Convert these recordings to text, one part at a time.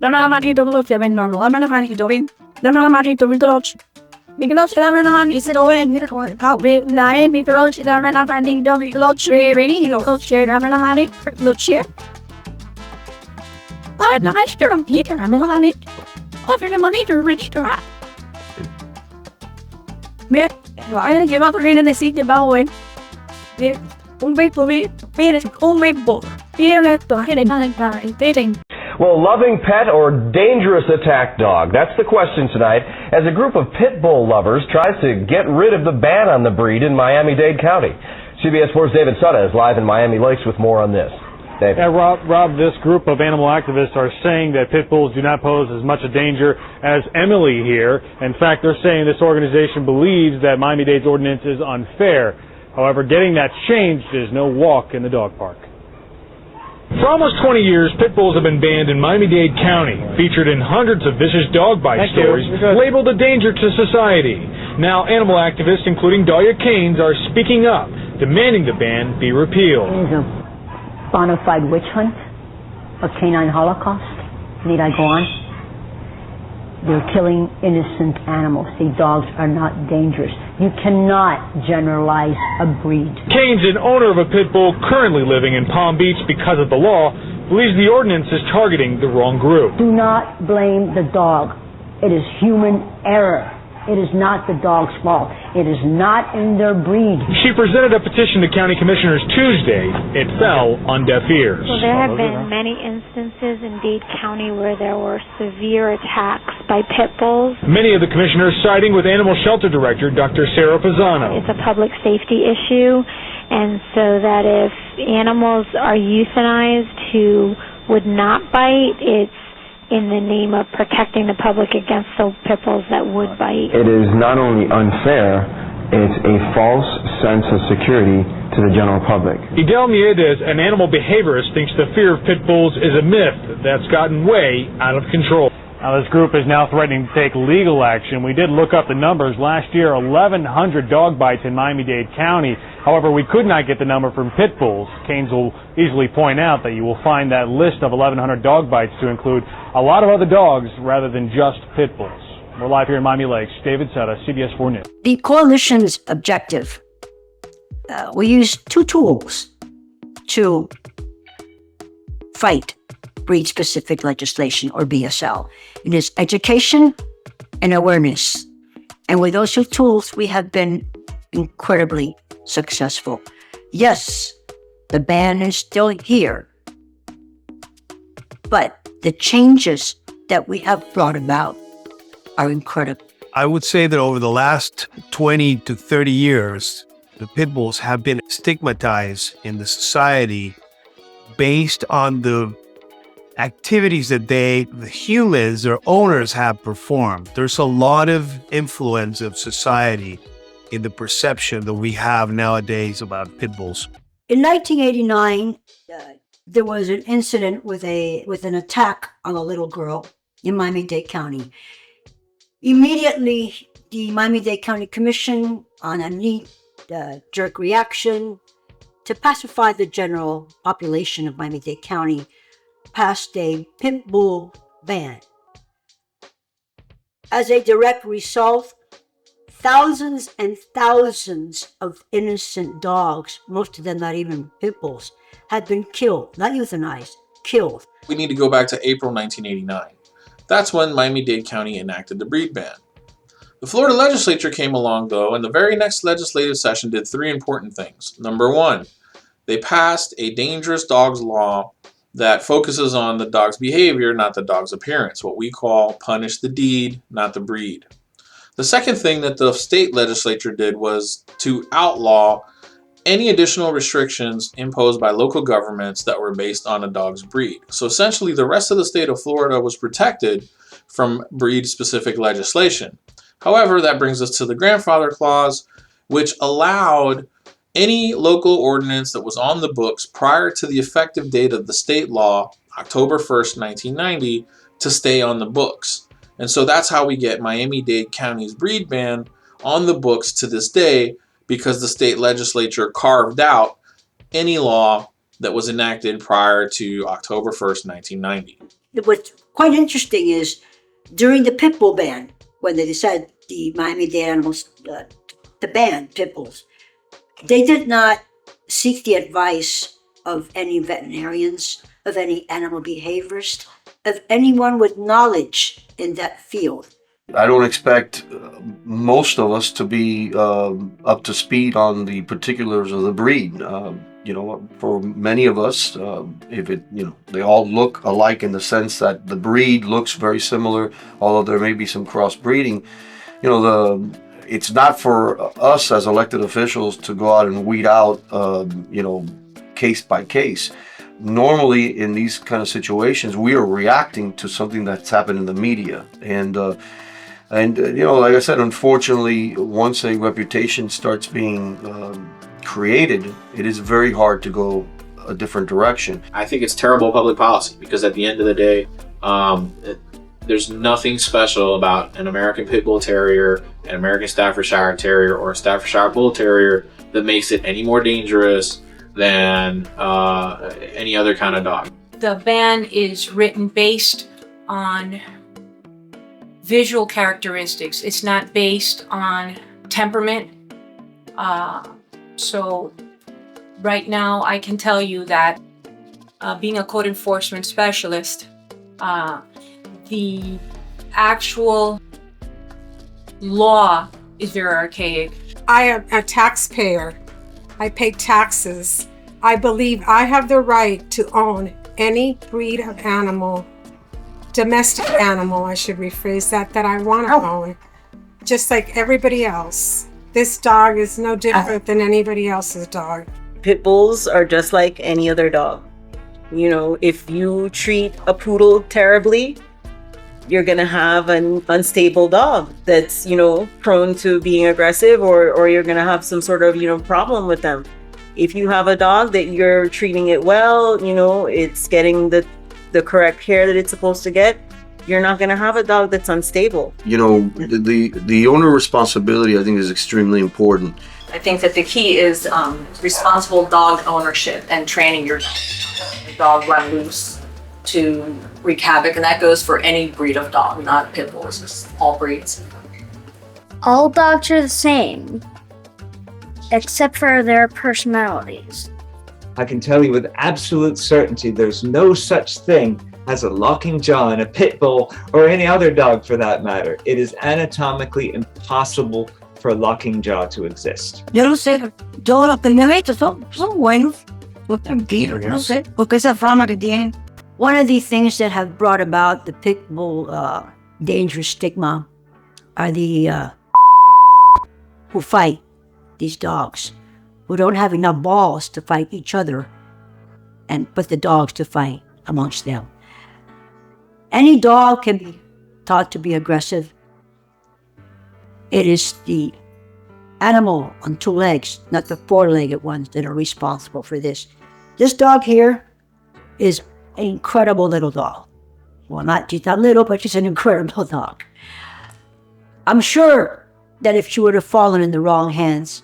non ha mai dovuto non lo hanno mai dovuto non ha mai dovuto because I'm not is it over and how big I am because I'm not finding the lodge really share I'm not share I'm not sure I'm here I'm not it offer the money to reach to her yeah I give up in the city about when un bel po' per come book Well, loving pet or dangerous attack dog? That's the question tonight as a group of pit bull lovers tries to get rid of the ban on the breed in Miami-Dade County. CBS 4's David Sutta is live in Miami Lakes with more on this. David. Yeah, Rob, this group of animal activists are saying that pit bulls do not pose as much a danger as Emily here. In fact, they're saying this organization believes that Miami-Dade's ordinance is unfair. However, getting that changed is no walk in the dog park. For almost 20 years, pit bulls have been banned in Miami-Dade County, featured in hundreds of vicious dog bite stories, labeled a danger to society. Now, animal activists, including Dahlia Canes, are speaking up, demanding the ban be repealed. It is a bona fide witch hunt, a canine holocaust. Need I go on? They're killing innocent animals. See, dogs are not dangerous. You cannot generalize a breed. Canes, an owner of a pit bull currently living in Palm Beach because of the law, believes the ordinance is targeting the wrong group. Do not blame the dog. It is human error. It is not the dog's fault. It is not in their breed. She presented a petition to county commissioners Tuesday. It fell on deaf ears. So there have been many instances in Dade County where there were severe attacks by pit bulls. Many of the commissioners siding with Animal Shelter Director Dr. Sarah Pisano. It's a public safety issue, and so that if animals are euthanized who would not bite, it's in the name of protecting the public against the pit bulls that would bite. It is not only unfair, it's a false sense of security to the general public. Idel Miedes, an animal behaviorist, thinks the fear of pit bulls is a myth that's gotten way out of control. Now, this group is now threatening to take legal action. We did look up the numbers. Last year, 1,100 dog bites in Miami-Dade County. However, we could not get the number from pit bulls. Canes will easily point out that you will find that list of 1,100 dog bites to include a lot of other dogs rather than just pit bulls. We're live here in Miami Lakes. David Sutta, CBS 4 News. The coalition's objective, we use two tools to fight breed-specific legislation, or BSL. It is education and awareness. And with those two tools, we have been incredibly successful. Yes, the ban is still here, but the changes that we have brought about are incredible. I would say that over the last 20 to 30 years, the pit bulls have been stigmatized in the society based on the activities that the humans, their owners, have performed. There's a lot of influence of society in the perception that we have nowadays about pit bulls. In 1989, there was an incident with an attack on a little girl in Miami-Dade County. Immediately, the Miami-Dade County Commission, on a knee-jerk reaction to pacify the general population of Miami-Dade County, passed a pit bull ban. As a direct result, thousands and thousands of innocent dogs, most of them not even pit bulls, had been killed, not euthanized, killed. We need to go back to April 1989. That's when Miami-Dade County enacted the breed ban. The Florida legislature came along, though, and the very next legislative session did three important things. Number one, they passed a dangerous dogs law that focuses on the dog's behavior, not the dog's appearance, what we call punish the deed, not the breed. The second thing that the state legislature did was to outlaw any additional restrictions imposed by local governments that were based on a dog's breed. So essentially, the rest of the state of Florida was protected from breed-specific legislation. However, that brings us to the grandfather clause, which allowed any local ordinance that was on the books prior to the effective date of the state law, October 1st, 1990, to stay on the books. And so that's how we get Miami-Dade County's breed ban on the books to this day, because the state legislature carved out any law that was enacted prior to October 1st, 1990. what's quite interesting is during the pit bull ban, when they decided the Miami-Dade animals to ban pit bulls, they did not seek the advice of any veterinarians, of any animal behaviorists, of anyone with knowledge in that field. I don't expect most of us to be up to speed on the particulars of the breed. For many of us, they all look alike in the sense that the breed looks very similar, although there may be some crossbreeding. It's not for us as elected officials to go out and weed out, case by case. Normally, in these kind of situations, we are reacting to something that's happened in the media, and like I said, unfortunately, once a reputation starts being created, it is very hard to go a different direction. I think it's terrible public policy because at the end of the day, there's nothing special about an American Pit Bull Terrier, an American Staffordshire Terrier, or a Staffordshire Bull Terrier that makes it any more dangerous than any other kind of dog. The ban is written based on visual characteristics. It's not based on temperament. So right now I can tell you that being a code enforcement specialist, the actual law is very archaic. I am a taxpayer. I pay taxes. I believe I have the right to own any breed of animal, domestic animal, I should rephrase that I want to own, just like everybody else. This dog is no different than anybody else's dog. Pit bulls are just like any other dog. If you treat a poodle terribly, you're gonna have an unstable dog that's, prone to being aggressive, or you're gonna have some sort of, problem with them. If you have a dog that you're treating it well, it's getting the correct care that it's supposed to get, you're not gonna have a dog that's unstable. The owner responsibility, I think, is extremely important. I think that the key is responsible dog ownership and training your dog run loose to wreak havoc, and that goes for any breed of dog, not pit bulls, it's all breeds. All dogs are the same, except for their personalities. I can tell you with absolute certainty there's no such thing as a locking jaw in a pit bull or any other dog for that matter. It is anatomically impossible for a locking jaw to exist. Yo no sé, yo los pendejitos son buenos, los tranquilos, no sé, porque esa fama que tienen. One of the things that have brought about the pit bull dangerous stigma are the who fight these dogs, who don't have enough balls to fight each other and put the dogs to fight amongst them. Any dog can be taught to be aggressive. It is the animal on two legs, not the four-legged ones, that are responsible for this. This dog here is an incredible little dog. Well, she's not little, but she's an incredible dog. I'm sure that if she would have fallen in the wrong hands,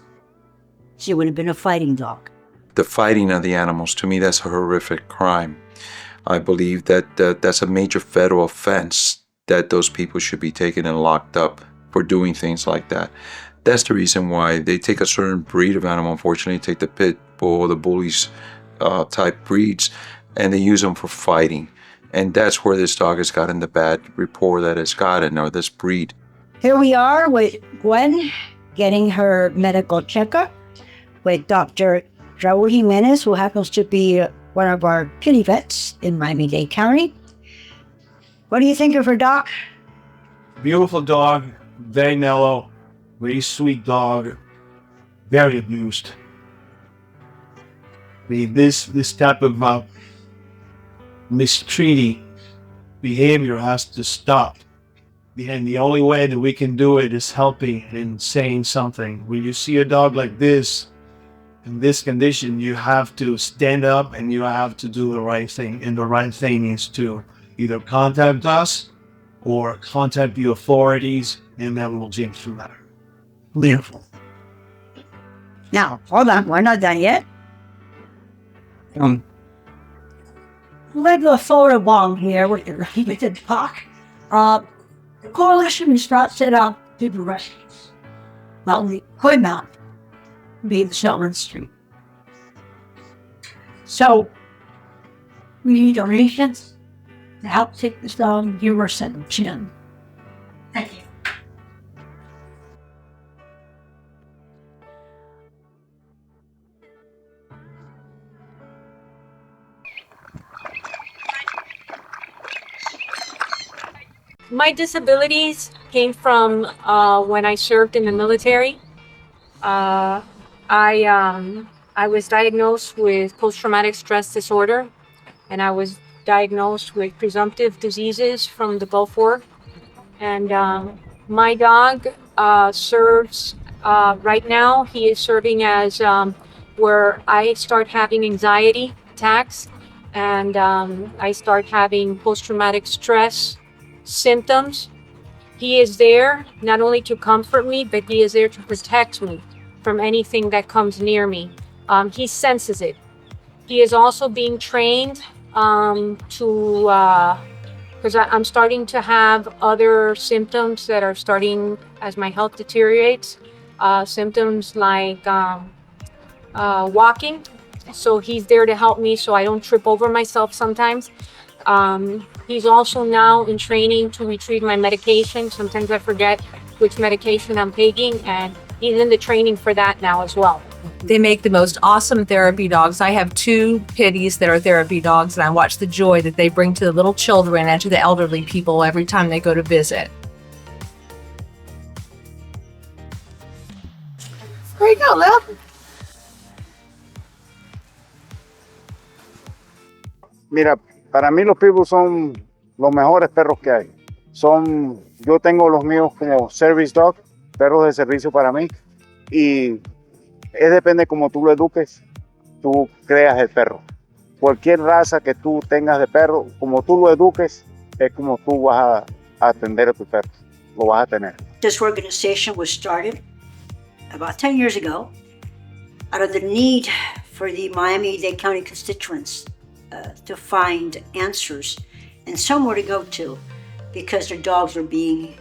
she would have been a fighting dog. The fighting of the animals, to me, that's a horrific crime. I believe that that's a major federal offense, that those people should be taken and locked up for doing things like that. That's the reason why they take a certain breed of animal, unfortunately, take the pit bull or the bullies type breeds, and they use them for fighting. And that's where this dog has gotten the bad rapport that it's gotten, or this breed. Here we are with Gwen getting her medical checkup with Dr. Raul Jimenez, who happens to be one of our kitty vets in Miami-Dade County. What do you think of her, Doc? Beautiful dog, very mellow, very sweet dog, very abused. This type of mistreating behavior has to stop. And the only way that we can do it is helping and saying something. When you see a dog like this, in this condition, you have to stand up and you have to do the right thing. And the right thing is to either contact us or contact the authorities, and then we'll change through that. Beautiful. Now, hold on, we're not done yet. Let go forward along here with the talk. The coalition is not set up to do rescues. Well, we could not be the Shelburne Street. So, we need donations to help take this dog and give her a second chin. Thank you. My disabilities came from when I served in the military. I was diagnosed with post-traumatic stress disorder, and I was diagnosed with presumptive diseases from the Gulf War. And my dog serves, right now, he is serving as where I start having anxiety attacks, and I start having post-traumatic stress symptoms. He is there not only to comfort me, but he is there to protect me from anything that comes near me. He senses it. He is also being trained because I'm starting to have other symptoms that are starting as my health deteriorates. Symptoms like walking. So he's there to help me so I don't trip over myself sometimes. He's also now in training to retrieve my medication. Sometimes I forget which medication I'm taking, and he's in the training for that now as well. They make the most awesome therapy dogs. I have 2 pitties that are therapy dogs, and I watch the joy that they bring to the little children and to the elderly people every time they go to visit. There you go, Lil. Mira, para mí los pitbulls son los mejores perros que hay. Yo tengo los míos como service dog, perros de servicio para mí, y depende como tú lo eduques, tú creas el perro. Cualquier raza que tú tengas de perro, como tú lo eduques, es como tú vas a atender a tu perro, lo vas a tener. This organization was started about 10 years ago out of the need for the Miami-Dade County constituents to find answers and somewhere to go to because their dogs are being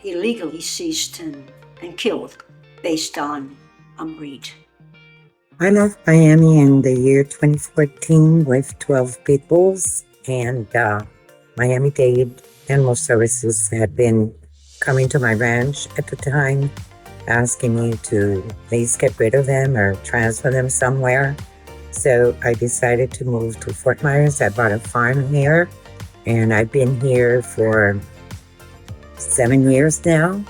illegally seized and killed based on breed. I left Miami in the year 2014 with 12 pit bulls, and Miami-Dade Animal Services had been coming to my ranch at the time, asking me to please get rid of them or transfer them somewhere. So I decided to move to Fort Myers. I bought a farm here, and I've been here for 7 years now.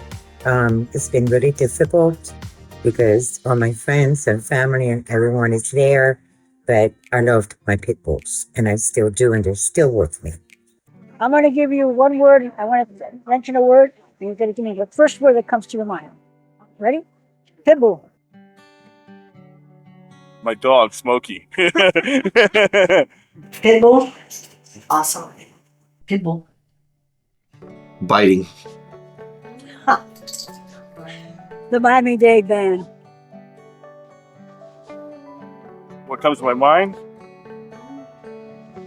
It's been really difficult because all my friends and family and everyone is there, but I loved my pit bulls, and I still do, and they're still with me. I'm going to give you one word. I want to mention a word, and you're going to give me the first word that comes to your mind. Ready? Pit bull. My dog, Smokey. Pit bull. Awesome. Pit bull. Biting. The Miami-Dade Band. What comes to my mind?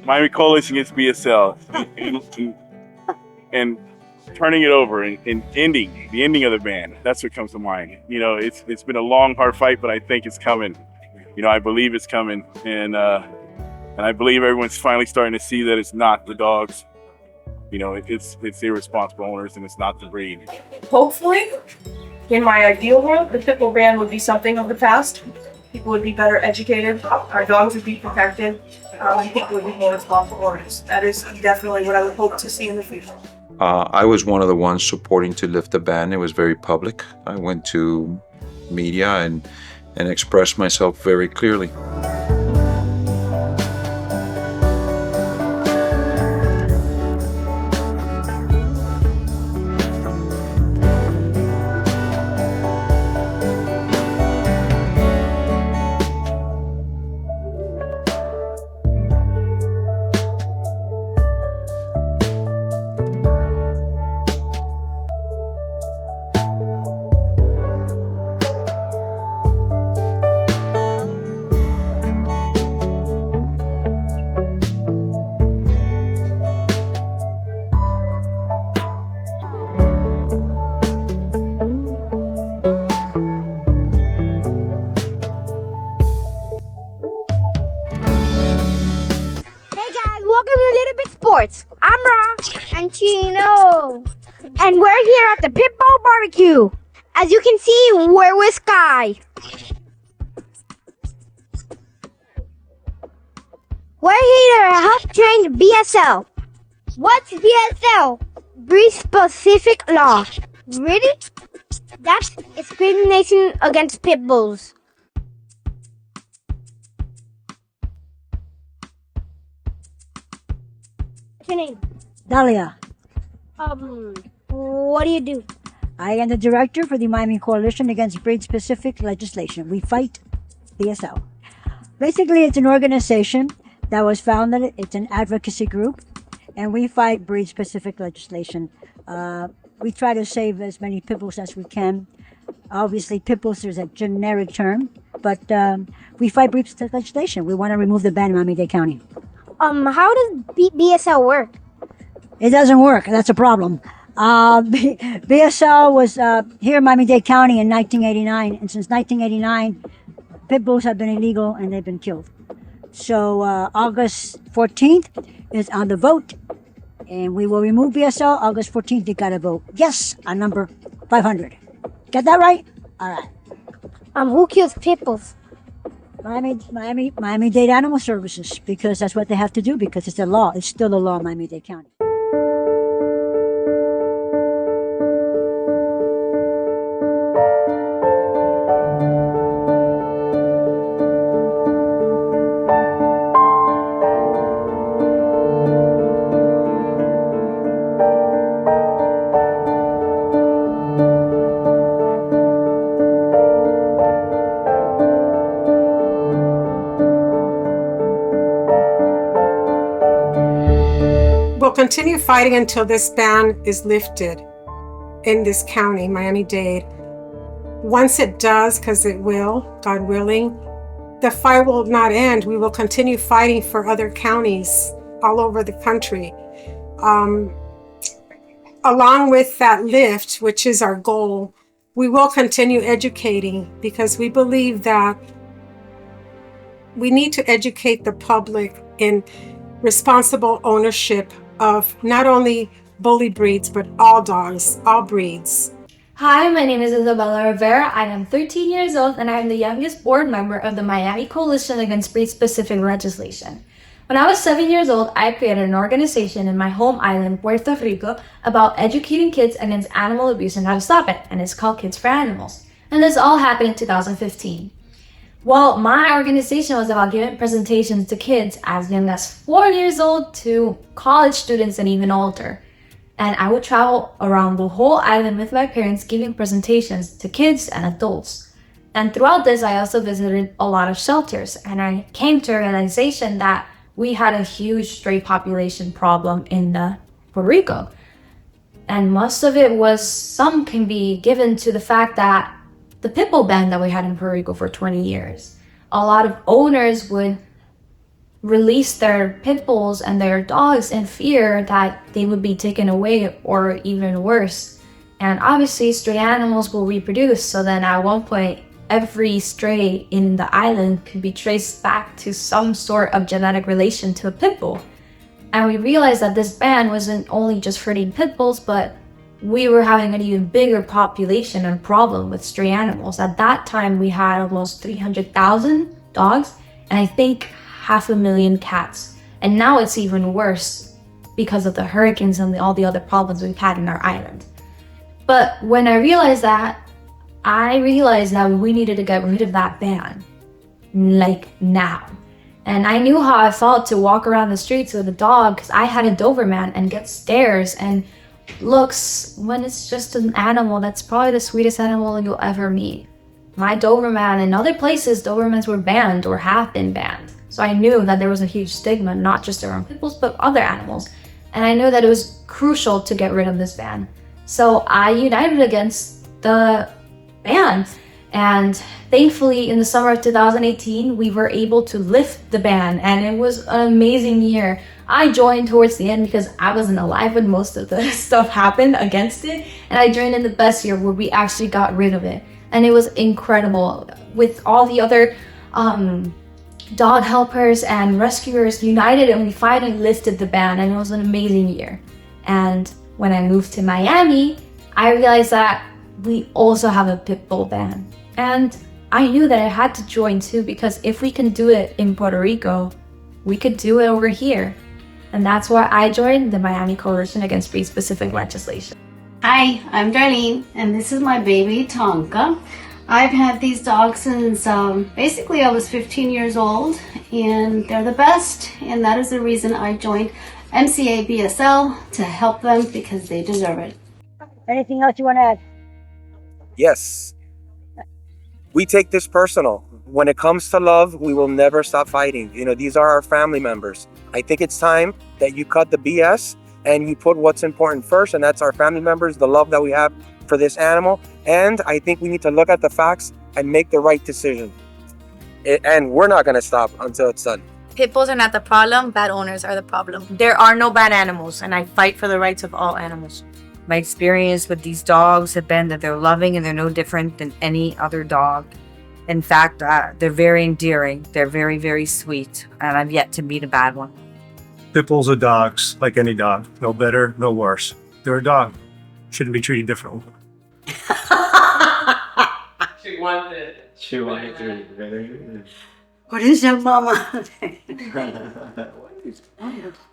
Miami Coalition against BSL. and turning it over and ending the ending of the ban. That's what comes to mind. You know, it's been a long, hard fight, but I think it's coming. You know, I believe it's coming, and I believe everyone's finally starting to see that it's not the dogs. You know, it's irresponsible owners, and it's not the breed. Hopefully, in my ideal world, the pit bull ban would be something of the past. People would be better educated. Our dogs would be protected. And people would be more responsible owners. That is definitely what I would hope to see in the future. I was one of the ones supporting to lift the ban. It was very public. I went to media and expressed myself very clearly. Sports. I'm Raw and Chino. And we're here at the Pitbull Barbecue. As you can see, we're with Sky. We're here to help train BSL. What's BSL? Breed Specific Law. Really? That's discrimination against pit bulls. What's your name? Dahlia. What do you do? I am the director for the Miami Coalition Against Breed-Specific Legislation. We fight BSL. Basically, it's an organization that was founded. It's an advocacy group, and we fight breed-specific legislation. We try to save as many pit bulls as we can. Obviously, pit bulls is a generic term, but we fight breed-specific legislation. We want to remove the ban in Miami-Dade County. How does BSL work? It doesn't work. That's a problem. BSL was here in Miami-Dade County in 1989, and since 1989, pit bulls have been illegal and they've been killed. So August 14th is on the vote, and we will remove BSL. August 14th, you got to vote yes on number 500. Get that right? All right. Who kills pit bulls? Miami-Dade Animal Services, because that's what they have to do, because it's a law. It's still a law in Miami-Dade County. We'll continue fighting until this ban is lifted in this county, Miami-Dade. Once it does, because it will, God willing, the fight will not end. We will continue fighting for other counties all over the country. Along with that lift, which is our goal, we will continue educating, because we believe that we need to educate the public in responsible ownership of not only bully breeds, but all dogs, all breeds. Hi, my name is Isabella Rivera. I am 13 years old and I am the youngest board member of the Miami Coalition Against Breed-Specific Legislation. When I was 7 years old, I created an organization in my home island, Puerto Rico, about educating kids against animal abuse and how to stop it, and it's called Kids for Animals. And this all happened in 2015. Well, my organization was about giving presentations to kids as young as 4 years old to college students and even older. And I would travel around the whole island with my parents giving presentations to kids and adults. And throughout this, I also visited a lot of shelters, and I came to a realization that we had a huge stray population problem in Puerto Rico. And most of it was, some can be given to the fact that the pit bull ban that we had in Puerto Rico for 20 years. A lot of owners would release their pit bulls and their dogs in fear that they would be taken away, or even worse. And obviously stray animals will reproduce, so then at one point every stray in the island could be traced back to some sort of genetic relation to a pit bull. And we realized that this ban wasn't only just hurting pit bulls, but we were having an even bigger population and problem with stray animals. At that time, we had almost 300,000 dogs, and I think 500,000 cats. And now it's even worse because of the hurricanes and all the other problems we've had in our island. But when I realized that we needed to get rid of that ban, like now. And I knew how I felt to walk around the streets with a dog, because I had a Doberman, and get stares and looks when it's just an animal that's probably the sweetest animal you'll ever meet. My Doberman, in other places, Dobermans were banned or have been banned. So I knew that there was a huge stigma, not just around pit bulls, but other animals. And I knew that it was crucial to get rid of this ban. So I united against the ban. And thankfully, in the summer of 2018, we were able to lift the ban, and it was an amazing year. I joined towards the end because I wasn't alive when most of the stuff happened against it, and I joined in the best year where we actually got rid of it. And it was incredible with all the other dog helpers and rescuers united, and we finally lifted the ban, and it was an amazing year. And when I moved to Miami, I realized that we also have a pit bull ban. And I knew that I had to join too, because if we can do it in Puerto Rico, we could do it over here. And that's why I joined the Miami Coalition Against Breed-Specific Legislation. Hi, I'm Darlene, and this is my baby, Tonka. I've had these dogs since basically I was 15 years old, and they're the best, and that is the reason I joined MCABSL, to help them because they deserve it. Anything else you want to add? Yes. We take this personal. When it comes to love, we will never stop fighting. You know, these are our family members. I think it's time that you cut the BS and you put what's important first, and that's our family members, the love that we have for this animal. And I think we need to look at the facts and make the right decision. And we're not going to stop until it's done. Pit bulls are not the problem, bad owners are the problem. There are no bad animals, and I fight for the rights of all animals. My experience with these dogs have been that they're loving and they're no different than any other dog. In fact, they're very endearing. They're very, very sweet, and I've yet to meet a bad one. Pit bulls are dogs, like any dog. No better, no worse. They're a dog. Shouldn't be treated differently. She wanted to. What is that, Mama?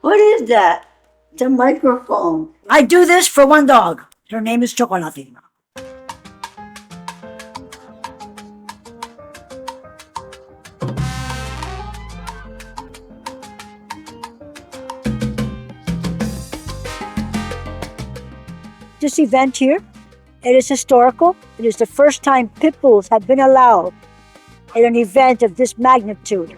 What is that? It's a microphone. I do this for one dog. Her name is Chocolate. This event here, it is historical. It is the first time pit bulls have been allowed at an event of this magnitude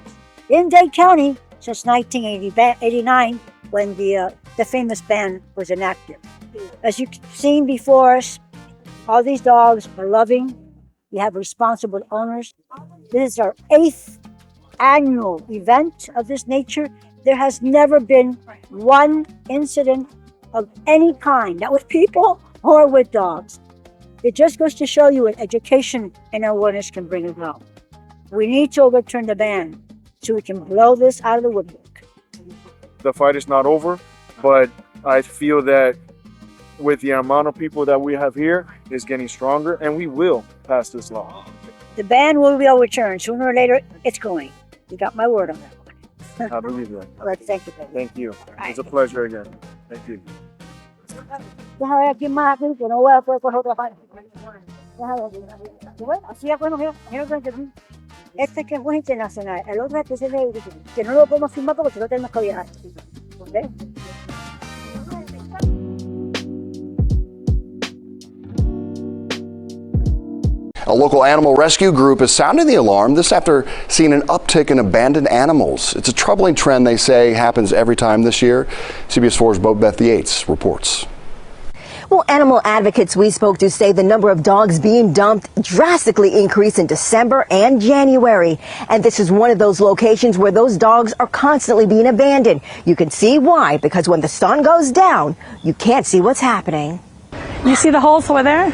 in Dade County since 1989, when the famous ban was enacted. As you've seen before us, all these dogs are loving. We have responsible owners. This is our 8th annual event of this nature. There has never been one incident of any kind, that with people or with dogs. It just goes to show you what education and awareness can bring about. We need to overturn the ban so we can blow this out of the woodwork. The fight is not over, but I feel that with the amount of people that we have here, it's getting stronger, and we will pass this law. The ban will be overturned. Sooner or later, it's going. You got my word on that one. I believe that. All right, thank you. Thank you. It's a pleasure again. Thank you. Déjame ver aquí más, que no voy a poder coger otra parte. Así es, bueno, mira, este que fue internacional, el otro es que no lo podemos firmar porque si no tenemos que viajar. ¿Okay? A local animal rescue group is sounding the alarm, this after seeing an uptick in abandoned animals. It's a troubling trend, they say, happens every time this year. CBS 4's Beth Yates reports. Well, animal advocates we spoke to say the number of dogs being dumped drastically increased in December and January. And this is one of those locations where those dogs are constantly being abandoned. You can see why, because when the sun goes down, you can't see what's happening. You see the holes over there?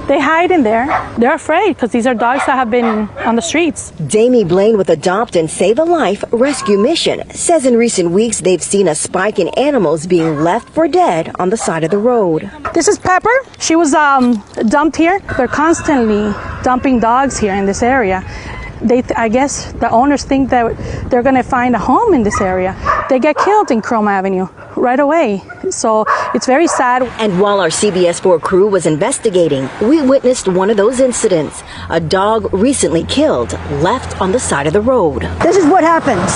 They hide in there. They're afraid because these are dogs that have been on the streets. Damie Blaine with Adopt and Save a Life Rescue Mission says in recent weeks they've seen a spike in animals being left for dead on the side of the road. This is Pepper. She was dumped here. They're constantly dumping dogs here in this area. I guess the owners think that they're going to find a home in this area. They get killed in Chrome Avenue right away. So it's very sad. And while our CBS 4 crew was investigating, we witnessed one of those incidents. A dog recently killed, left on the side of the road. This is what happens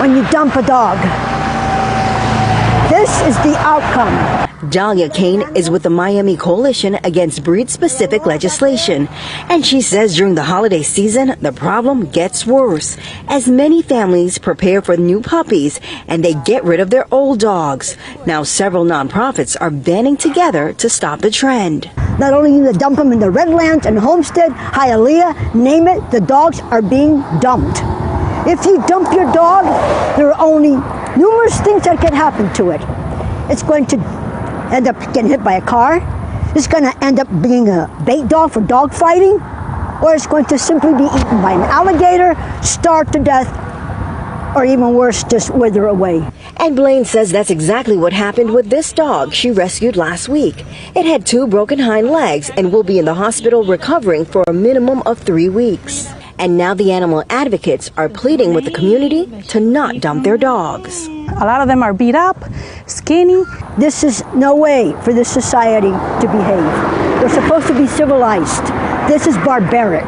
when you dump a dog. This is the outcome. Dahlia Canes is with the Miami Coalition Against Breed-Specific Legislation, and she says during the holiday season, the problem gets worse as many families prepare for new puppies and they get rid of their old dogs. Now, several nonprofits are banding together to stop the trend. Not only do they dump them in the Redlands and Homestead, Hialeah, name it, the dogs are being dumped. If you dump your dog, there are only numerous things that can happen to it. It's going to end up getting hit by a car. It's going to end up being a bait dog for dog fighting. or it's going to simply be eaten by an alligator, starved to death, or even worse, just wither away. And Blaine says that's exactly what happened with this dog she rescued last week. It had 2 broken hind legs and will be in the hospital recovering for a minimum of 3 weeks. And now the animal advocates are pleading with the community to not dump their dogs. A lot of them are beat up, skinny. This is no way for this society to behave. We're supposed to be civilized. This is barbaric,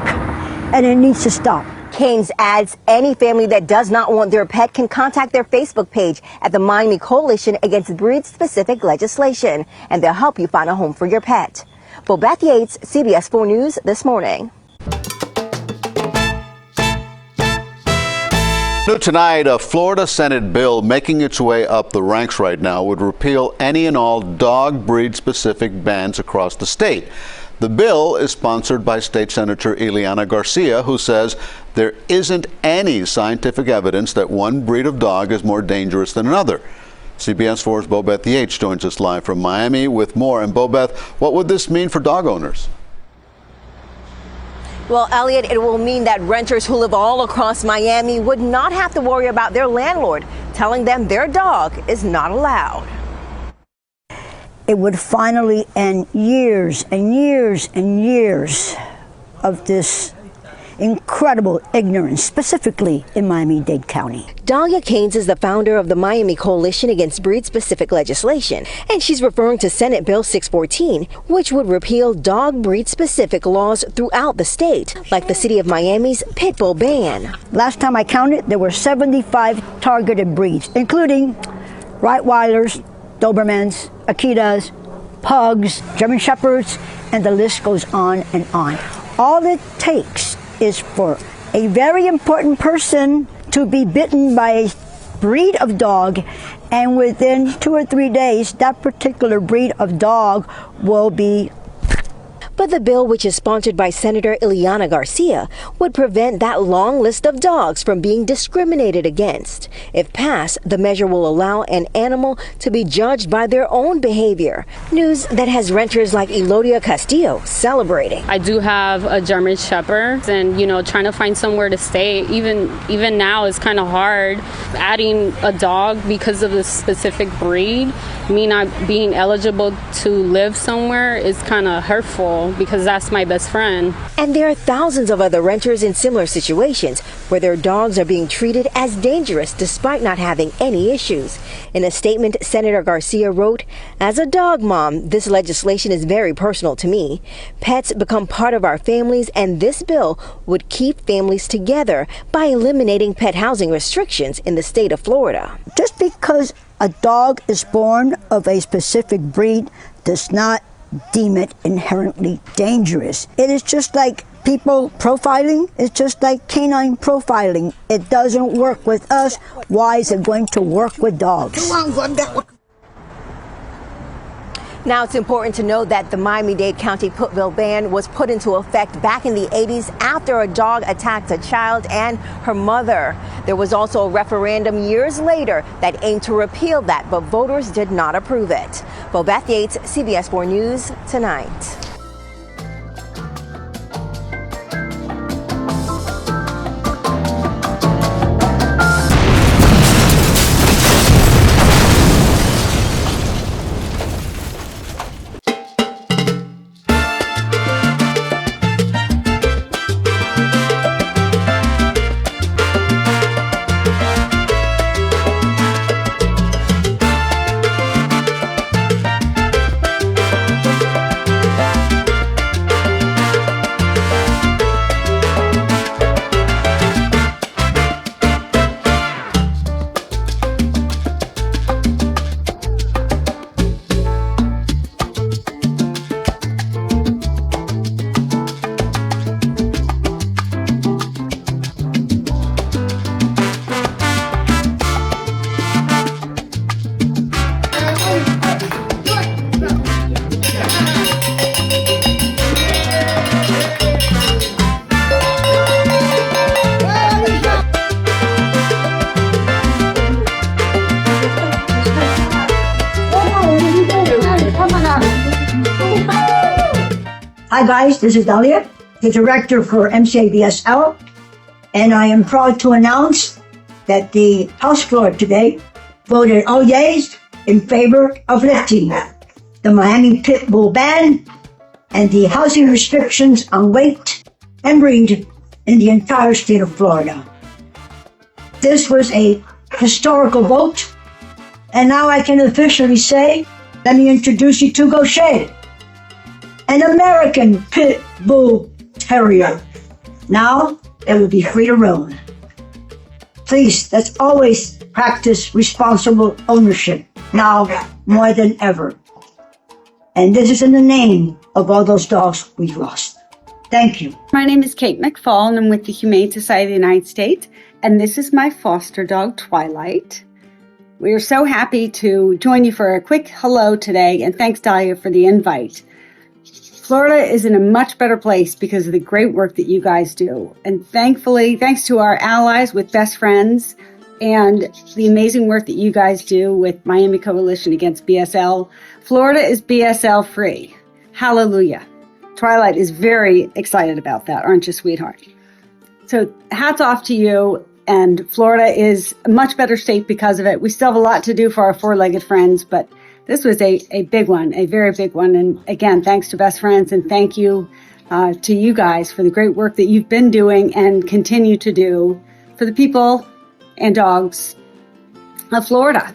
and it needs to stop. Canes adds any family that does not want their pet can contact their Facebook page at the Miami Coalition Against Breed-Specific Legislation, and they'll help you find a home for your pet. Bobeth Yates, CBS 4 News This Morning. Tonight, a Florida Senate bill making its way up the ranks right now would repeal any and all dog breed-specific bans across the state. The bill is sponsored by State Senator Ileana Garcia, who says there isn't any scientific evidence that one breed of dog is more dangerous than another. CBS 4's Bobeth Yates joins us live from Miami with more. And Bobeth, what would this mean for dog owners? Well, Elliot, it will mean that renters who live all across Miami would not have to worry about their landlord telling them their dog is not allowed. It would finally end years and years and years of this incredible ignorance, specifically in Miami-Dade County. Dahlia Canes is the founder of the Miami Coalition Against Breed-Specific Legislation, and she's referring to Senate Bill 614, which would repeal dog breed-specific laws throughout the state, like the city of Miami's pit bull ban. Last time I counted, there were 75 targeted breeds, including Rottweilers, Dobermans, Akitas, Pugs, German Shepherds, and the list goes on and on. All it takes is for a very important person to be bitten by a breed of dog, and within 2 or 3 days, that particular breed of dog will be. But the bill, which is sponsored by Senator Ileana Garcia, would prevent that long list of dogs from being discriminated against. If passed, the measure will allow an animal to be judged by their own behavior. News that has renters like Elodia Castillo celebrating. I do have a German Shepherd, and trying to find somewhere to stay, even now, is kind of hard. Adding a dog because of the specific breed, me not being eligible to live somewhere, is kind of hurtful, because that's my best friend. And there are thousands of other renters in similar situations where their dogs are being treated as dangerous despite not having any issues. In a statement, Senator Garcia wrote, "As a dog mom, this legislation is very personal to me. Pets become part of our families, and this bill would keep families together by eliminating pet housing restrictions in the state of Florida." Just because a dog is born of a specific breed does not deem it inherently dangerous. It is just like people profiling. It's just like canine profiling. It doesn't work with us. Why is it going to work with dogs? Now, it's important to note that the Miami-Dade County pit bull ban was put into effect back in the 80s after a dog attacked a child and her mother. There was also a referendum years later that aimed to repeal that, but voters did not approve it. Bobeth Yates, CBS 4 News Tonight. Hi guys, this is Dahlia. the director for MCABSL, and I am proud to announce that the House floor today voted all yeas in favor of lifting the Miami Pit Bull ban and the housing restrictions on weight and breed in the entire state of Florida. This was a historical vote, and now I can officially say, let me introduce you to Gaucher, an American Pit Bull Terrier. Now it will be free to roam. Please, let's always practice responsible ownership, now more than ever. And this is in the name of all those dogs we've lost. Thank you. My name is Kate McFall, and I'm with the Humane Society of the United States, and this is my foster dog, Twilight. We are so happy to join you for a quick hello today, and thanks, Dahlia, for the invite. Florida is in a much better place because of the great work that you guys do. And thankfully, thanks to our allies with Best Friends and the amazing work that you guys do with Miami Coalition Against BSL, Florida is BSL free. Hallelujah. Twilight is very excited about that, aren't you, sweetheart? So hats off to you. And Florida is a much better state because of it. We still have a lot to do for our four-legged friends, but this was a big one, a very big one. And again, thanks to Best Friends, and thank you to you guys for the great work that you've been doing and continue to do for the people and dogs of Florida.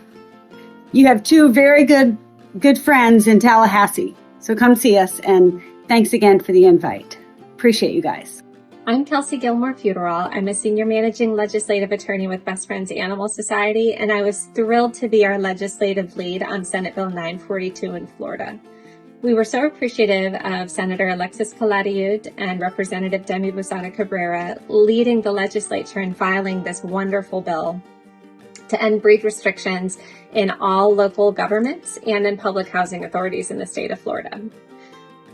You have two very good friends in Tallahassee. So come see us, and thanks again for the invite. Appreciate you guys. I'm Kelsey Gilmore Futerall. I'm a senior managing legislative attorney with Best Friends Animal Society, and I was thrilled to be our legislative lead on Senate Bill 942 in Florida. We were so appreciative of Senator Alexis Calatayud and Representative Demi Busada Cabrera leading the legislature in filing this wonderful bill to end breed restrictions in all local governments and in public housing authorities in the state of Florida.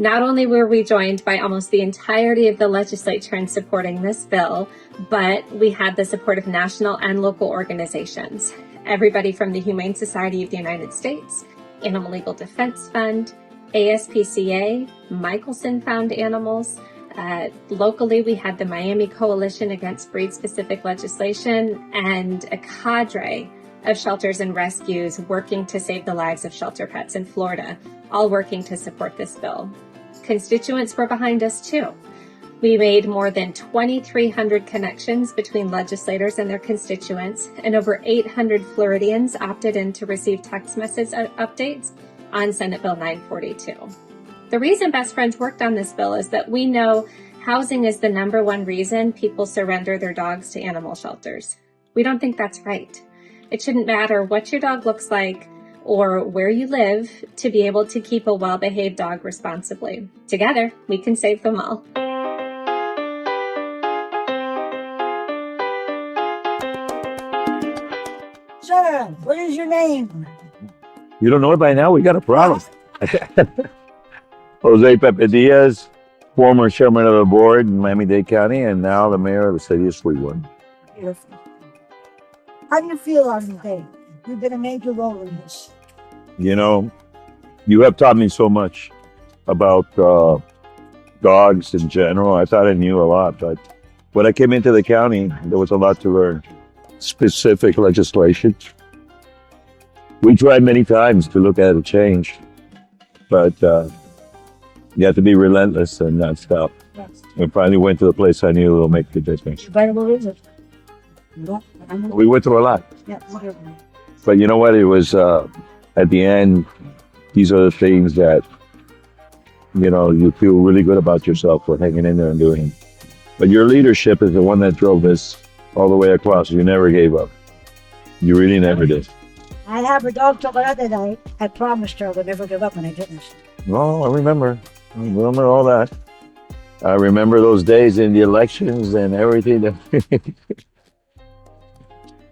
Not only were we joined by almost the entirety of the legislature in supporting this bill, but we had the support of national and local organizations. Everybody from the Humane Society of the United States, Animal Legal Defense Fund, ASPCA, Michelson Found Animals. Locally, we had the Miami Coalition Against Breed-Specific Legislation and a cadre of shelters and rescues working to save the lives of shelter pets in Florida, all working to support this bill. Constituents were behind us too. We made more than 2,300 connections between legislators and their constituents, and over 800 Floridians opted in to receive text message updates on Senate Bill 942. The reason Best Friends worked on this bill is that we know housing is the #1 reason people surrender their dogs to animal shelters. We don't think that's right. It shouldn't matter what your dog looks like or where you live to be able to keep a well-behaved dog responsibly. Together, we can save them all. Sir, what is your name? You don't know it by now? We got a problem. Jose Pepe Diaz, former chairman of the board in Miami-Dade County, and now the mayor of the city of Sweetwood. Beautiful. How do you feel on the day? You've been a major role in this. You know, you have taught me so much about dogs in general. I thought I knew a lot, but when I came into the county, there was a lot to learn. Specific legislation. We tried many times to look at a change, but you have to be relentless and not stop. Yes. We finally went to the place I knew will make the difference. Survivable is it? No, I know. We went through a lot. Yeah, whatever. But you know what? It was, at the end, these are the things that, you know, you feel really good about yourself for hanging in there and doing. But your leadership is the one that drove this all the way across. You never gave up. You really never did. I have a dog till the other night. I promised her I would never give up, and I didn't. No, I remember. I remember all that. I remember those days in the elections and everything.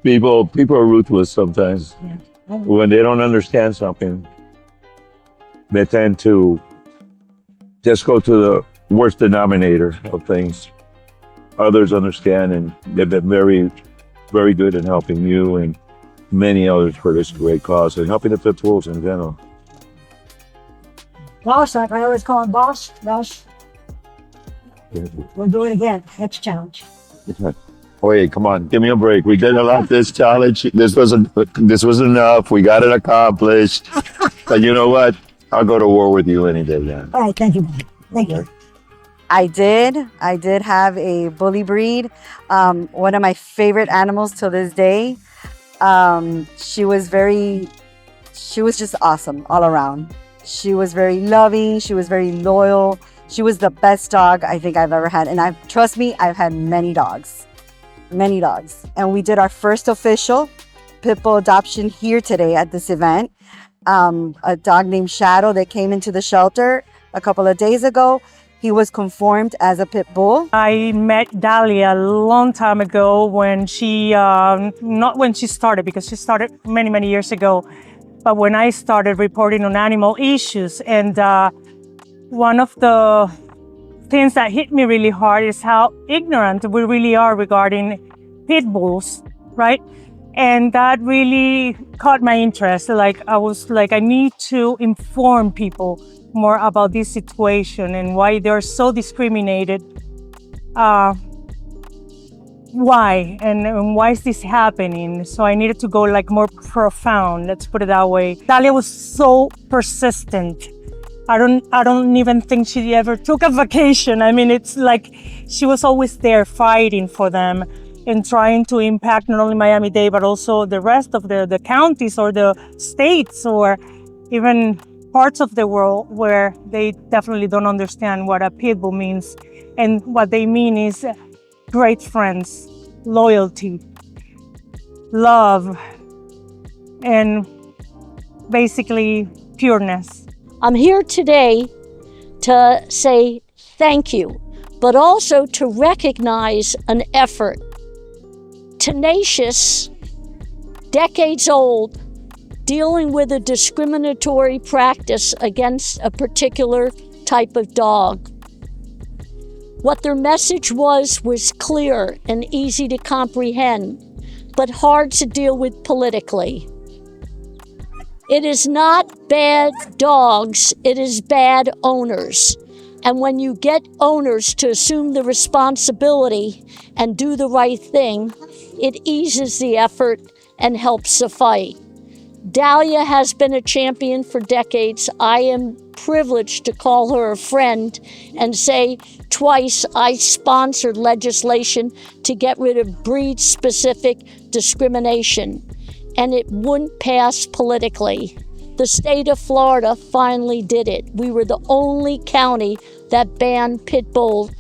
People are ruthless sometimes. Yeah. When they don't understand something, they tend to just go to the worst denominator of things. Others understand, and they've been very, very good in helping you and many others for this great cause and helping the pit bulls in general. Boss, like I always call him boss. Boss. We'll do it again. Next challenge. Wait, come on, give me a break. We did a lot this challenge. This was enough. We got it accomplished. But you know what? I'll go to war with you any day, man. All right, thank you. Thank you. I did have a bully breed. One of my favorite animals till this day. She was just awesome all around. She was very loving. She was very loyal. She was the best dog I think I've ever had. And trust me, I've had many dogs. And we did our first official pit bull adoption here today at this event. A dog named Shadow that came into the shelter a couple of days ago. He was conformed as a pit bull. I met Dahlia a long time ago when she, not when she started, because she started many, many years ago, but when I started reporting on animal issues. And one of the things that hit me really hard is how ignorant we really are regarding pit bulls, right? And that really caught my interest. I was like, I need to inform people more about this situation and why they're so discriminated. Why and why is this happening? So I needed to go more profound, let's put it that way. Dahlia was so persistent. I don't even think she ever took a vacation. I mean, it's like she was always there fighting for them and trying to impact not only Miami-Dade, but also the rest of the counties or the states or even parts of the world where they definitely don't understand what a pit bull means. And what they mean is great friends, loyalty, love, and basically pureness. I'm here today to say thank you, but also to recognize an effort. Tenacious, decades old, dealing with a discriminatory practice against a particular type of dog. What their message was clear and easy to comprehend, but hard to deal with politically. It is not bad dogs, it is bad owners. And when you get owners to assume the responsibility and do the right thing, it eases the effort and helps the fight. Dahlia has been a champion for decades. I am privileged to call her a friend and say twice I sponsored legislation to get rid of breed-specific discrimination, and it wouldn't pass politically. The state of Florida finally did it. We were the only county that banned pit bull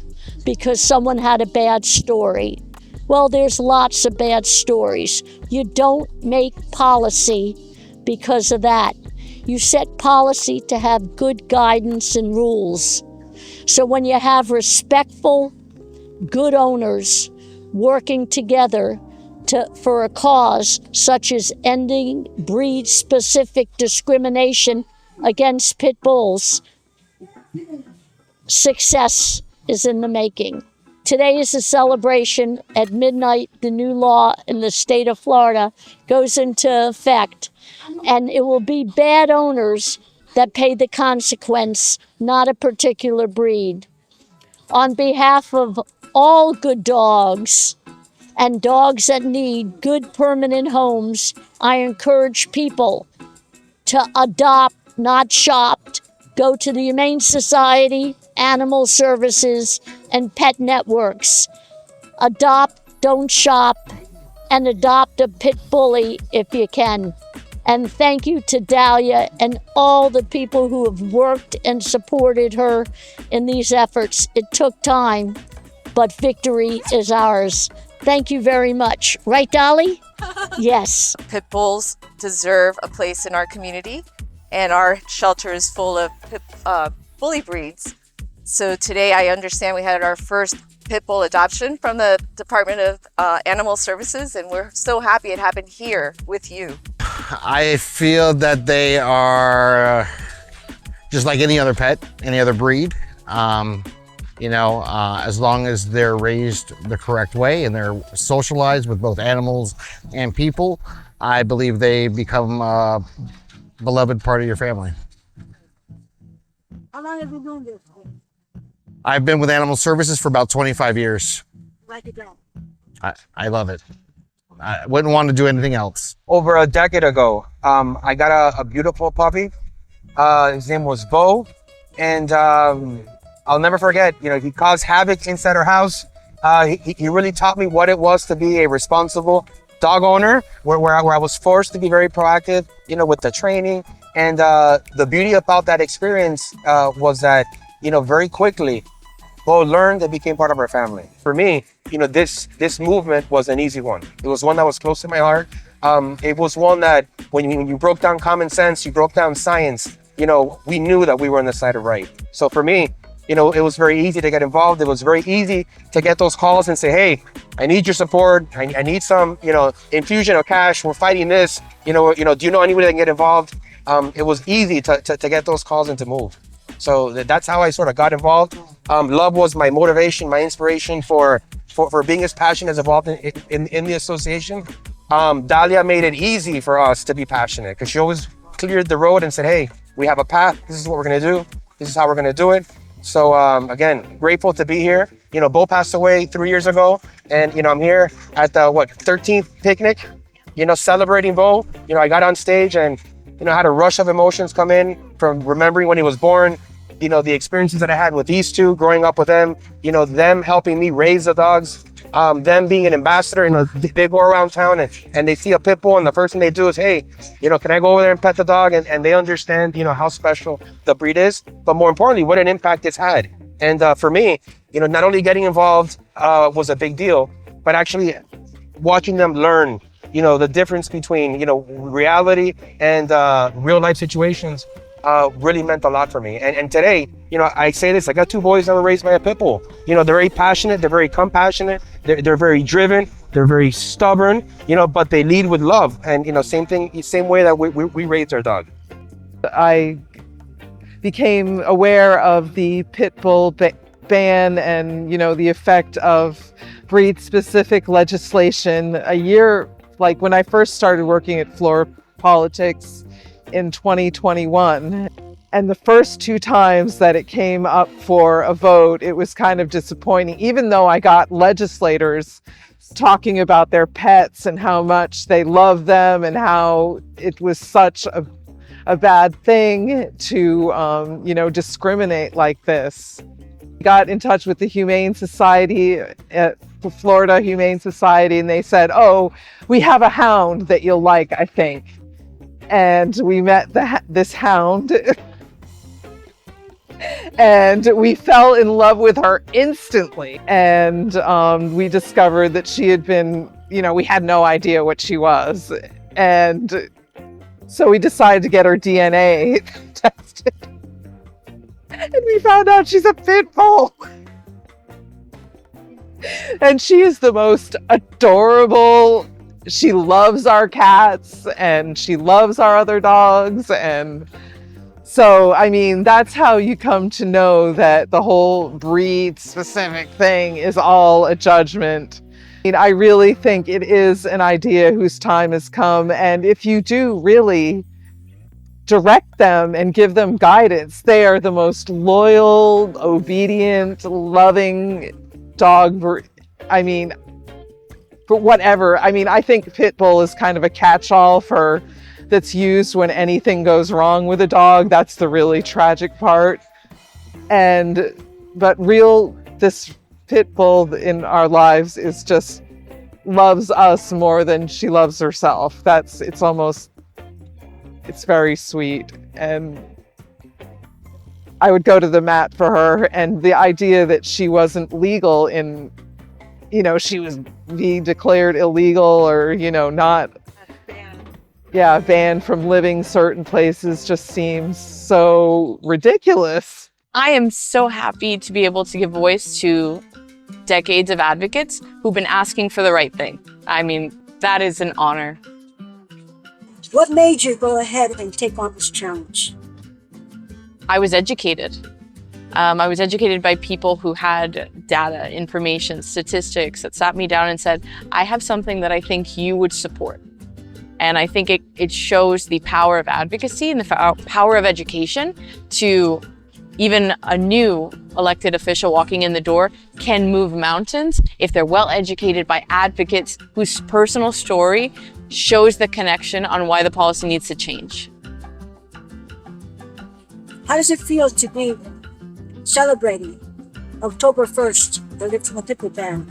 because someone had a bad story. Well, there's lots of bad stories. You don't make policy because of that. You set policy to have good guidance and rules. So when you have respectful, good owners working together for a cause such as ending breed-specific discrimination against pit bulls, success is in the making. Today is a celebration. At midnight, the new law in the state of Florida goes into effect, and it will be bad owners that pay the consequence, not a particular breed. On behalf of all good dogs and dogs that need good permanent homes, I encourage people to adopt, not shop. Go to the Humane Society, Animal Services, and pet networks. Adopt, don't shop, and adopt a pit bully if you can. And thank you to Dahlia and all the people who have worked and supported her in these efforts. It took time, but victory is ours. Thank you very much. Right, Dolly? Yes. Pit bulls deserve a place in our community, and our shelter is full of bully breeds. So today I understand we had our first pit bull adoption from the Department of Animal Services, and we're so happy it happened here with you. I feel that they are just like any other pet, any other breed. As long as they're raised the correct way and they're socialized with both animals and people, I believe they become a beloved part of your family. How long have you been doing this? I've been with Animal Services for about 25 years. Like it go. I love it. I wouldn't want to do anything else. Over a decade ago, I got a beautiful puppy. His name was Bo, and I'll never forget. You know, he caused havoc inside our house. He really taught me what it was to be a responsible dog owner, where I was forced to be very proactive, you know, with the training. And the beauty about that experience was that, you know, very quickly, Bo learned and became part of our family. For me, you know, this movement was an easy one. It was one that was close to my heart. It was one that when you broke down common sense, you broke down science, you know, we knew that we were on the side of right. So for me, you know, it was very easy to get involved. It was very easy to get those calls and say, hey, I need your support. I need some, you know, infusion of cash. We're fighting this. You know, do you know anybody that can get involved? It was easy to get those calls and to move. So that's how I sort of got involved. Love was my motivation, my inspiration for being as passionate as involved in the association. Dahlia made it easy for us to be passionate because she always cleared the road and said, hey, we have a path. This is what we're going to do. This is how we're going to do it. So again, grateful to be here. You know, Bo passed away 3 years ago, and you know, I'm here at the 13th picnic, you know, celebrating Bo. You know, I got on stage and, you know, I had a rush of emotions come in from remembering when he was born, you know, the experiences that I had with these two, growing up with them, you know, them helping me raise the dogs, them being an ambassador. You know, they go around town and they see a pit bull, and the first thing they do is, hey, you know, can I go over there and pet the dog? And they understand, you know, how special the breed is, but more importantly, what an impact it's had. And for me, you know, not only getting involved was a big deal, but actually watching them learn, you know, the difference between, you know, reality and real life situations really meant a lot for me. And today, you know, I say this, I got two boys that were raised by a pit bull. You know, they're very passionate, they're very compassionate, they're very driven, they're very stubborn, you know, but they lead with love. And, you know, same way that we raised our dog. I became aware of the pit bull ban and, you know, the effect of breed-specific legislation a year, like when I first started working at Floor Politics in 2021. And the first two times that it came up for a vote, it was kind of disappointing, even though I got legislators talking about their pets and how much they love them and how it was such a bad thing to, you know, discriminate like this. I got in touch with the Humane Society at the Florida Humane Society, and they said, oh, we have a hound that you'll like, I think. And we met this hound and we fell in love with her instantly. And we discovered that she had been, you know, we had no idea what she was. And so we decided to get her DNA tested. And we found out she's a pit bull. And she is the most adorable. She loves our cats and she loves our other dogs. And so, I mean, that's how you come to know that the whole breed specific thing is all a judgment. I mean, I really think it is an idea whose time has come. And if you do really direct them and give them guidance, they are the most loyal, obedient, loving dog. I mean, but whatever. I mean, I think pit bull is kind of a catch-all for that's used when anything goes wrong with a dog. That's the really tragic part. But this pit bull in our lives is just loves us more than she loves herself. It's very sweet. And I would go to the mat for her, and the idea that she wasn't legal in, you know, she was being declared illegal or, you know, not, banned from living certain places just seems so ridiculous. I am so happy to be able to give voice to decades of advocates who've been asking for the right thing. I mean, that is an honor. What made you go ahead and take on this challenge? I was educated. I was educated by people who had data, information, statistics that sat me down and said, I have something that I think you would support. And I think it shows the power of advocacy and the power of education to Even a new elected official walking in the door can move mountains if they're well educated by advocates whose personal story shows the connection on why the policy needs to change. How does it feel to be celebrating October 1st, the lifting of the pit bull ban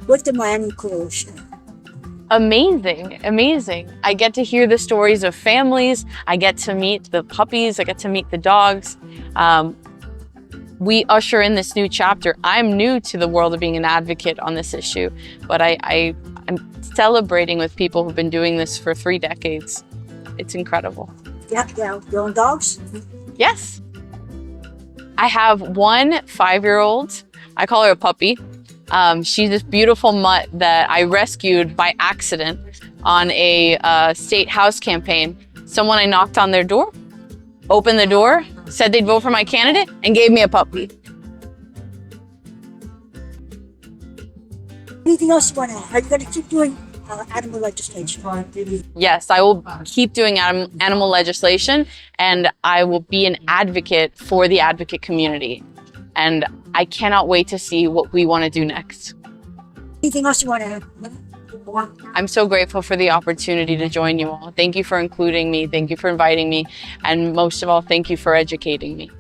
with the Miami Coalition? Amazing, amazing. I get to hear the stories of families. I get to meet the puppies. I get to meet the dogs. We usher in this new chapter. I'm new to the world of being an advocate on this issue, but I'm celebrating with people who've been doing this for 3 decades. It's incredible. Yeah, your own dogs? Yes. I have one 5-year-old. I call her a puppy. She's this beautiful mutt that I rescued by accident on a state house campaign. Someone I knocked on their door, opened the door, said they'd vote for my candidate, and gave me a puppy. Anything else you want to add? Are you going to keep doing animal legislation? Yes, I will keep doing animal legislation, and I will be an advocate for the advocate community. And I cannot wait to see what we want to do next. Anything else you want to add? I'm so grateful for the opportunity to join you all. Thank you for including me. Thank you for inviting me. And most of all, thank you for educating me.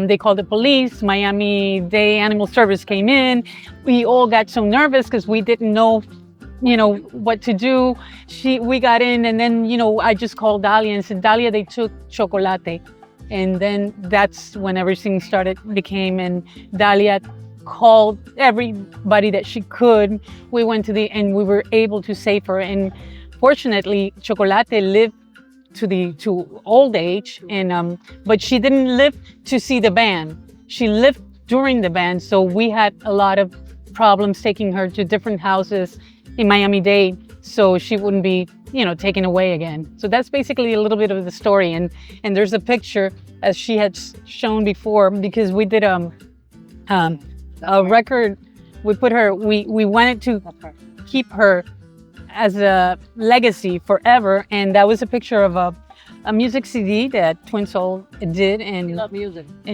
They called the police. Miami-Dade Animal Service came in. We all got so nervous because we didn't know, what to do. We got in, and then, I just called Dahlia and said, Dahlia, they took Chocolate. And then that's when everything became, and Dahlia called everybody that she could. We went and we were able to save her. And fortunately, Chocolate lived to old age, and but she didn't live to see the ban. She lived during the ban, so we had a lot of problems taking her to different houses in Miami-Dade, so she wouldn't be, taken away again. So that's basically a little bit of the story. And there's a picture, as she had shown before, because we did a record. We wanted to keep her as a legacy forever, and that was a picture of a music CD that Twin Soul did, and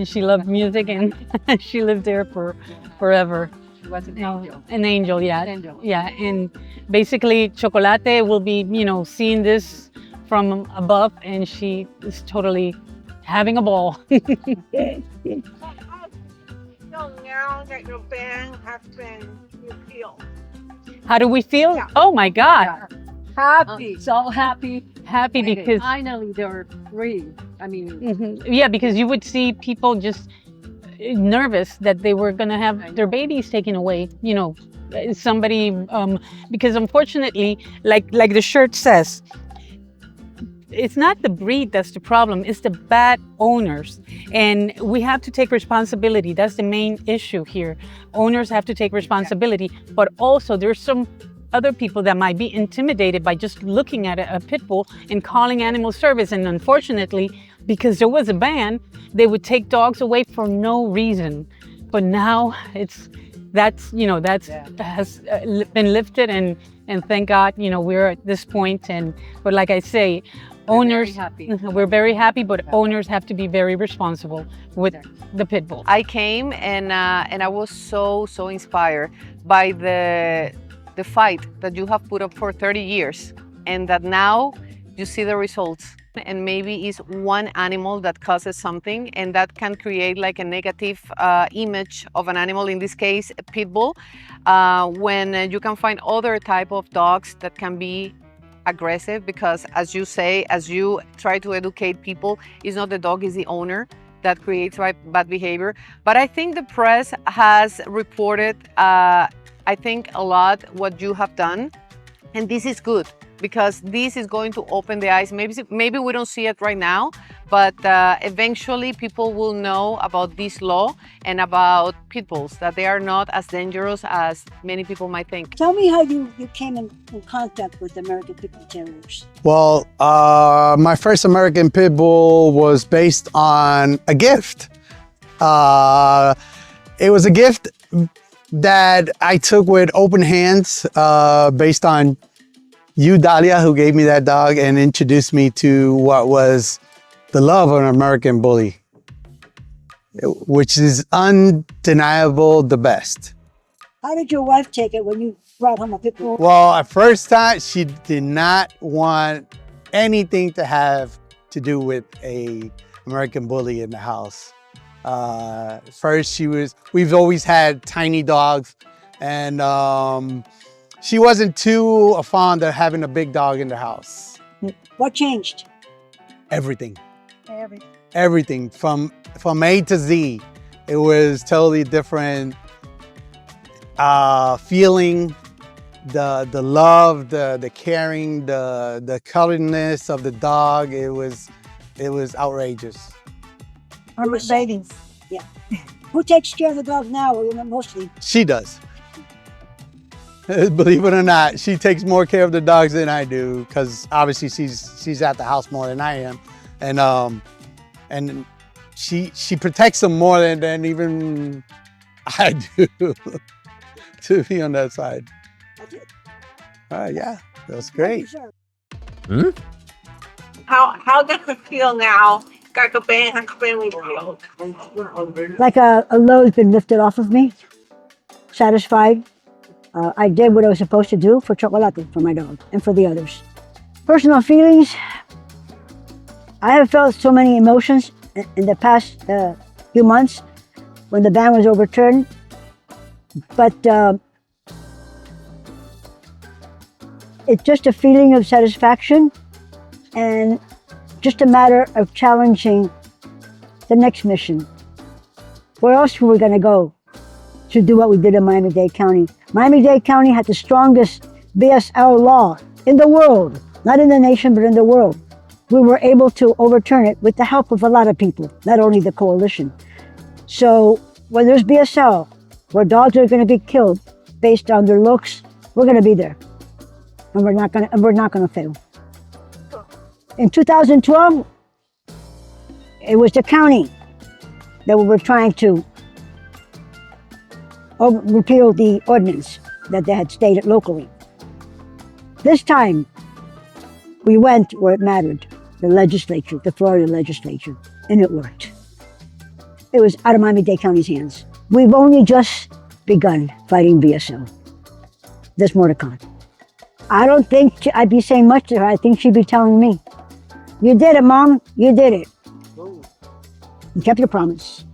she loved music, and she lived there forever. She was an angel. An angel, yeah. Yeah, and basically Chocolate will be, seeing this from above, and she is totally having a ball. Now that your ban has been repealed. How do we feel? Yeah. Oh my God. Yeah. Happy. So happy because finally they're free. I mean, yeah, because you would see people just nervous that they were going to have their babies taken away. Somebody, because unfortunately, like the shirt says, it's not the breed that's the problem, it's the bad owners. And we have to take responsibility. That's the main issue here. Owners have to take responsibility, but also there's some other people that might be intimidated by just looking at a pit bull and calling animal service. And unfortunately, because there was a ban, they would take dogs away for no reason. But now has been lifted, and thank God, we're at this point. But like I say, owners, we're very happy, but owners have to be very responsible with the pit bull. I came and I was so inspired by the fight that you have put up for 30 years, and that now you see the results. And maybe it's one animal that causes something, and that can create like a negative image of an animal, in this case a pit bull, when you can find other type of dogs that can be aggressive, because as you say, as you try to educate people, it's not the dog, it's the owner that creates bad behavior. But I think the press has reported I think a lot what you have done, and this is good, because this is going to open the eyes. Maybe we don't see it right now, but eventually people will know about this law and about pit bulls, that they are not as dangerous as many people might think. Tell me how you came in contact with American Pit Bull Terriers. Well, my first American Pit Bull was based on a gift. It was a gift that I took with open hands, based on you, Dahlia, who gave me that dog and introduced me to what was the love of an American bully. which is undeniable the best. How did your wife take it when you brought home a pit bull? Well, at first time, she did not want anything to have to do with a American Bully in the house. First, we've always had tiny dogs, and she wasn't too fond of having a big dog in the house. What changed? Everything. Everything. Everything from A to Z. It was totally different. Feeling the love, the caring, the cuddliness of the dog. It was outrageous. Babies. Yeah. Who takes care of the dog now? Well, mostly. She does. Believe it or not, she takes more care of the dogs than I do, because obviously she's at the house more than I am, and she protects them more than even I do. To be on that side. Yeah, that's great. How does it feel now? Like a ban has been repealed. Like a load's been lifted off of me. Satisfied. I did what I was supposed to do for Chocolate, for my dog, and for the others. Personal feelings. I have felt so many emotions in the past few months when the ban was overturned. But it's just a feeling of satisfaction and just a matter of challenging the next mission. Where else were we going to go to do what we did in Miami-Dade County? Miami-Dade County had the strongest BSL law in the world, not in the nation, but in the world. We were able to overturn it with the help of a lot of people, not only the coalition. So when there's BSL, where dogs are going to be killed based on their looks, we're going to be there, and we're not going to fail. In 2012, it was the county that we were trying to repeal the ordinance that they had stated locally. This time, we went where it mattered, the legislature, the Florida legislature, and it worked. It was out of Miami-Dade County's hands. We've only just begun fighting BSL. There's more to come. I don't think I'd be saying much to her. I think she'd be telling me, "You did it, Mom. You did it. You kept your promise."